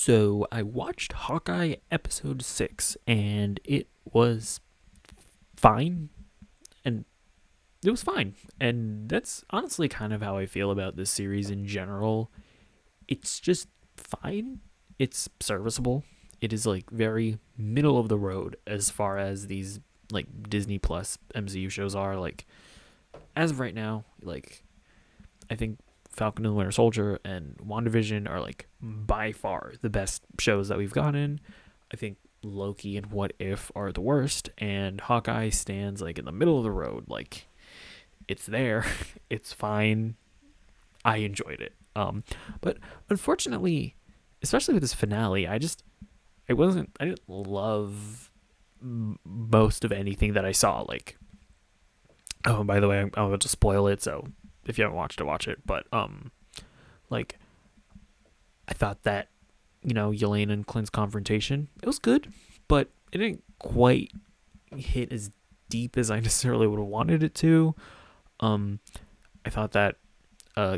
So I watched Hawkeye episode 6 and it was fine and it was fine. And that's honestly kind of how I feel about this series in general. It's just fine. It's serviceable. It is like very middle of the road as far as these like Disney Plus MCU shows are. Like as of right now, like I think Falcon and the Winter Soldier and WandaVision are like by far the best shows that we've gotten. I think Loki and What If are the worst, and Hawkeye stands like in the middle of the road. Like it's there, it's fine. I enjoyed it. But unfortunately, especially with this finale, I didn't love most of anything that I saw. Like, oh, by the way, I'm about to spoil it, so if you haven't watched it, watch it. But like I thought that Yelena and Clint's confrontation, it was good, but it didn't quite hit as deep as I necessarily would have wanted it to. I thought that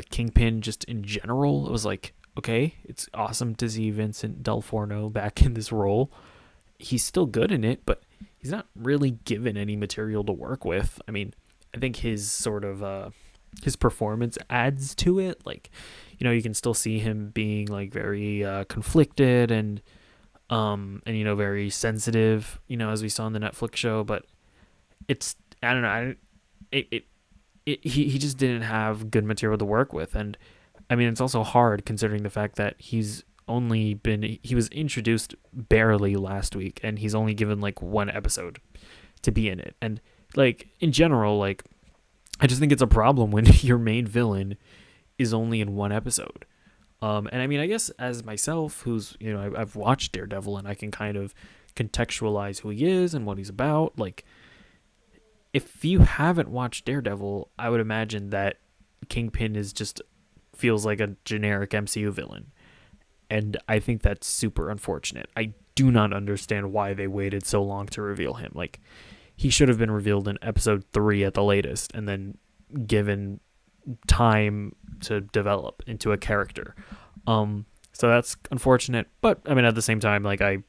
Kingpin, just in general, it was like, okay, it's awesome to see Vincent D'Onofrio back in this role. He's still good in it, but he's not really given any material to work with. I mean, I think his sort of his performance adds to it. Like, you can still see him being like very conflicted and very sensitive, as we saw in the Netflix show. But it's, I don't know, he just didn't have good material to work with. And I mean, it's also hard considering the fact that he was introduced barely last week and he's only given like one episode to be in it. And like in general, like I just think it's a problem when your main villain is only in one episode. And I mean, I guess as myself, who's, I've watched Daredevil and I can kind of contextualize who he is and what he's about. Like, if you haven't watched Daredevil, I would imagine that Kingpin feels like a generic MCU villain. And I think that's super unfortunate. I do not understand why they waited so long to reveal him. Like, he should have been revealed in episode 3 at the latest and then given time to develop into a character. So that's unfortunate, but I mean, at the same time, like I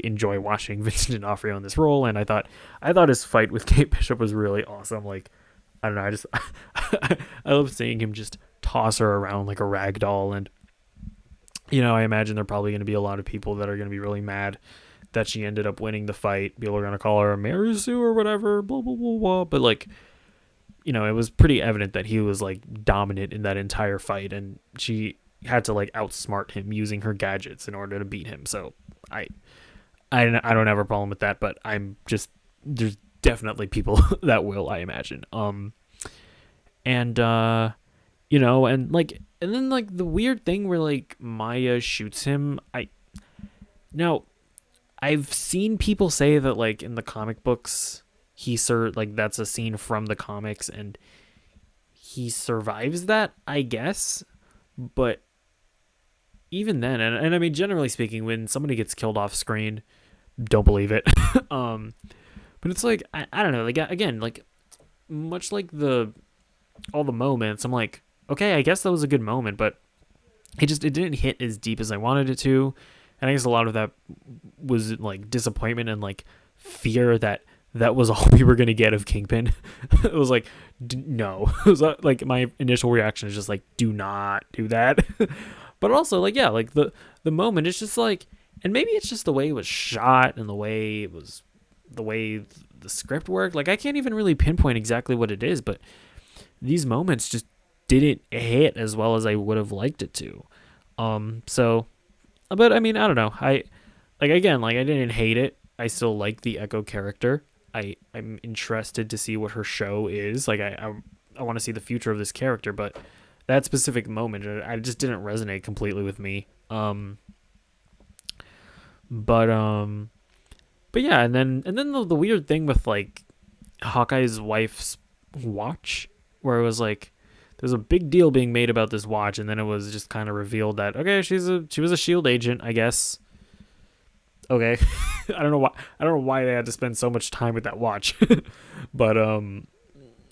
enjoy watching Vincent D'Onofrio in this role, and I thought his fight with Kate Bishop was really awesome. Like, I don't know, I love seeing him just toss her around like a rag doll. And I imagine there are probably going to be a lot of people that are going to be really mad that she ended up winning the fight. People are going to call her a Mary Sue or whatever, blah, blah, blah, blah. But, like, it was pretty evident that he was, like, dominant in that entire fight, and she had to, like, outsmart him using her gadgets in order to beat him. So, I don't have a problem with that, but there's definitely people that will, I imagine. And then, like, the weird thing where, like, Maya shoots him, Now, I've seen people say that, like, in the comic books, that's a scene from the comics, and he survives that, I guess. But even then, and I mean, generally speaking, when somebody gets killed off screen, don't believe it. But it's like, I don't know, like, again, like, much like all the moments, I'm like, okay, I guess that was a good moment, but it didn't hit as deep as I wanted it to. And I guess a lot of that was like disappointment and like fear that was all we were going to get of Kingpin. It was like, no. It was like my initial reaction is just like, do not do that. But also, like, yeah, like the moment, it's just like, and maybe it's just the way it was shot and the way the script worked. Like, I can't even really pinpoint exactly what it is, but these moments just didn't hit as well as I would have liked it to. So, but I mean, I don't know. I didn't hate it. I still like the Echo character. I'm interested to see what her show is. Like, I want to see the future of this character, but that specific moment, I just didn't resonate completely with me. But yeah, and then the weird thing with like Hawkeye's wife's watch, where it was like there's a big deal being made about this watch, and then it was just kind of revealed that, okay, she was a SHIELD agent, I guess. Okay. I don't know why they had to spend so much time with that watch. But I mean,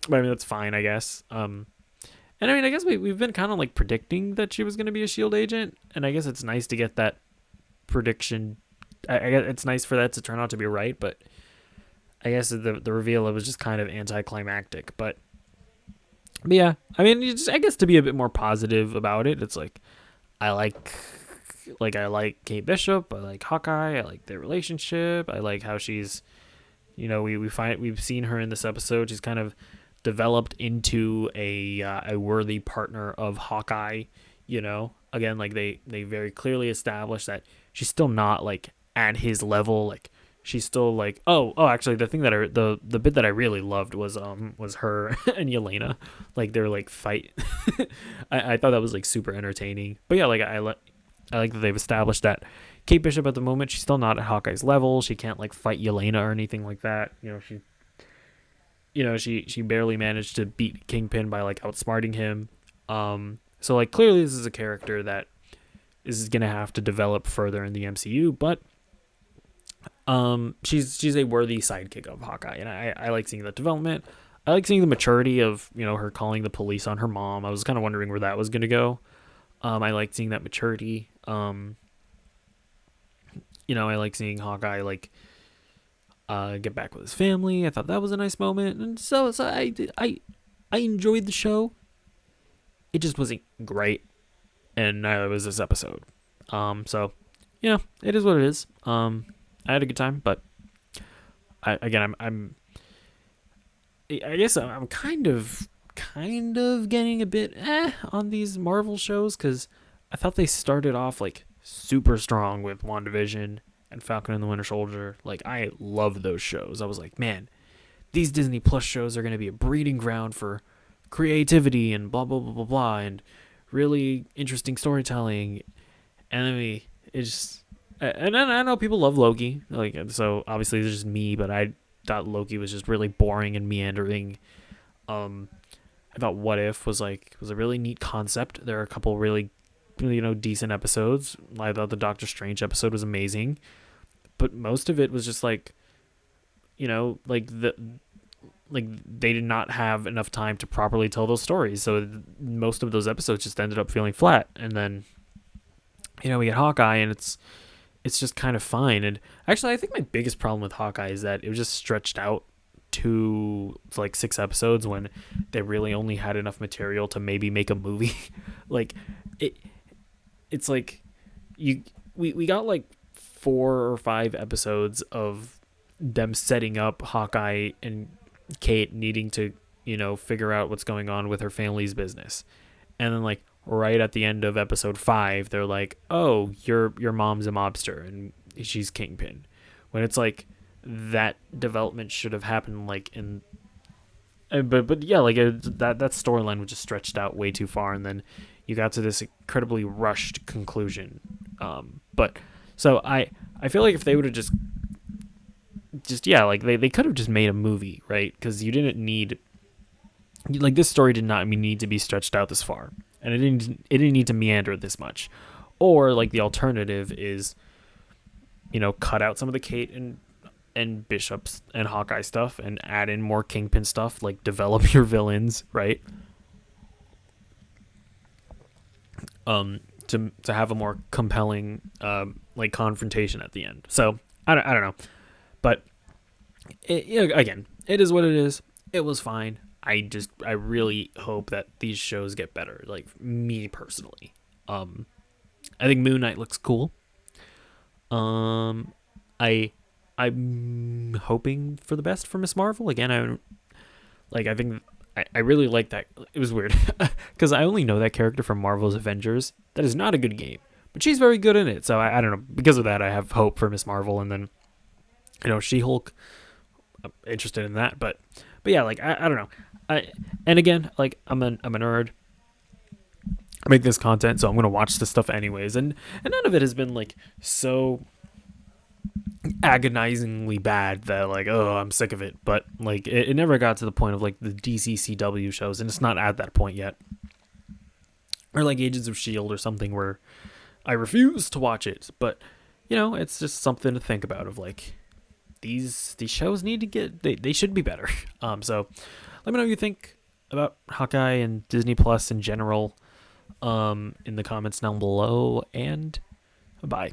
that's fine, I guess. And I mean, I guess we've been kind of like predicting that she was going to be a Shield agent, and I guess it's nice to get that prediction. I guess it's nice for that to turn out to be right, but I guess the reveal, it was just kind of anticlimactic. But yeah, I mean, I guess to be a bit more positive about it, it's like I like Kate Bishop, I like Hawkeye, I like their relationship, I like how she's, we've seen her in this episode. She's kind of developed into a worthy partner of Hawkeye. Again, like they very clearly established that she's still not like at his level. Like she's still like, actually the thing that the bit that I really loved was her and Yelena, like they're like fight. I thought that was like super entertaining. But yeah, like I like that they've established that Kate Bishop at the moment, she's still not at Hawkeye's level. She can't like fight Yelena or anything like that. She barely managed to beat Kingpin by like outsmarting him. So like clearly this is a character that is gonna have to develop further in the MCU, but she's a worthy sidekick of Hawkeye, and I like seeing that development. I like seeing the maturity of her calling the police on her mom. I was kind of wondering where that was gonna go. I like seeing that maturity. I like seeing Hawkeye like get back with his family. I thought that was a nice moment, and so I enjoyed the show. It just wasn't great, and neither was this episode. So it is what it is. I had a good time, but I guess I'm kind of getting a bit on these Marvel shows, because I thought they started off like super strong with WandaVision and Falcon and the Winter Soldier. Like I love those shows. I was like, man, these Disney Plus shows are going to be a breeding ground for creativity and blah blah blah blah blah and really interesting storytelling. And then and I know people love Loki, like, so obviously it's just me, but I thought Loki was just really boring and meandering. I thought What If was a really neat concept. There are a couple really decent episodes. I thought the Doctor Strange episode was amazing, but most of it was just like they did not have enough time to properly tell those stories, so most of those episodes just ended up feeling flat. And then we get Hawkeye, and it's just kind of fine. And actually I think my biggest problem with Hawkeye is that it was just stretched out to like 6 episodes when they really only had enough material to maybe make a movie. Like it's like we got like 4 or 5 episodes of them setting up Hawkeye and Kate needing to figure out what's going on with her family's business, and then like right at the end of episode 5 they're like, oh, your mom's a mobster and she's Kingpin, when it's like that development should have happened like in but yeah, like that storyline was just stretched out way too far, and then you got to this incredibly rushed conclusion. But so I feel like if they would have just like they could have just made a movie, right? Because you didn't need, like, this story did not need to be stretched out this far, and it didn't need to meander this much. Or like the alternative is cut out some of the Kate and Bishop's and Hawkeye stuff and add in more Kingpin stuff, like develop your villains, right? To have a more compelling like confrontation at the end. So I don't know, but again, it is what it is. It was fine. I really hope that these shows get better. Like, me personally, I think Moon Knight looks cool. I'm hoping for the best for Miss Marvel. Again, I think I really like that. It was weird because I only know that character from Marvel's Avengers. That is not a good game, but she's very good in it. So I don't know. Because of that, I have hope for Miss Marvel, and then She-Hulk. I'm interested in that, but yeah, like I don't know. And again, like I'm a nerd. I make this content, so I'm gonna watch this stuff anyways, and none of it has been like so agonizingly bad that like, oh, I'm sick of it. But like it never got to the point of like the DCCW shows, and it's not at that point yet, or like Agents of S.H.I.E.L.D. or something where I refuse to watch it. But it's just something to think about, of like these shows need to get, they should be better. So let me know what you think. about Hawkeye and Disney Plus in general in the comments down below, and bye.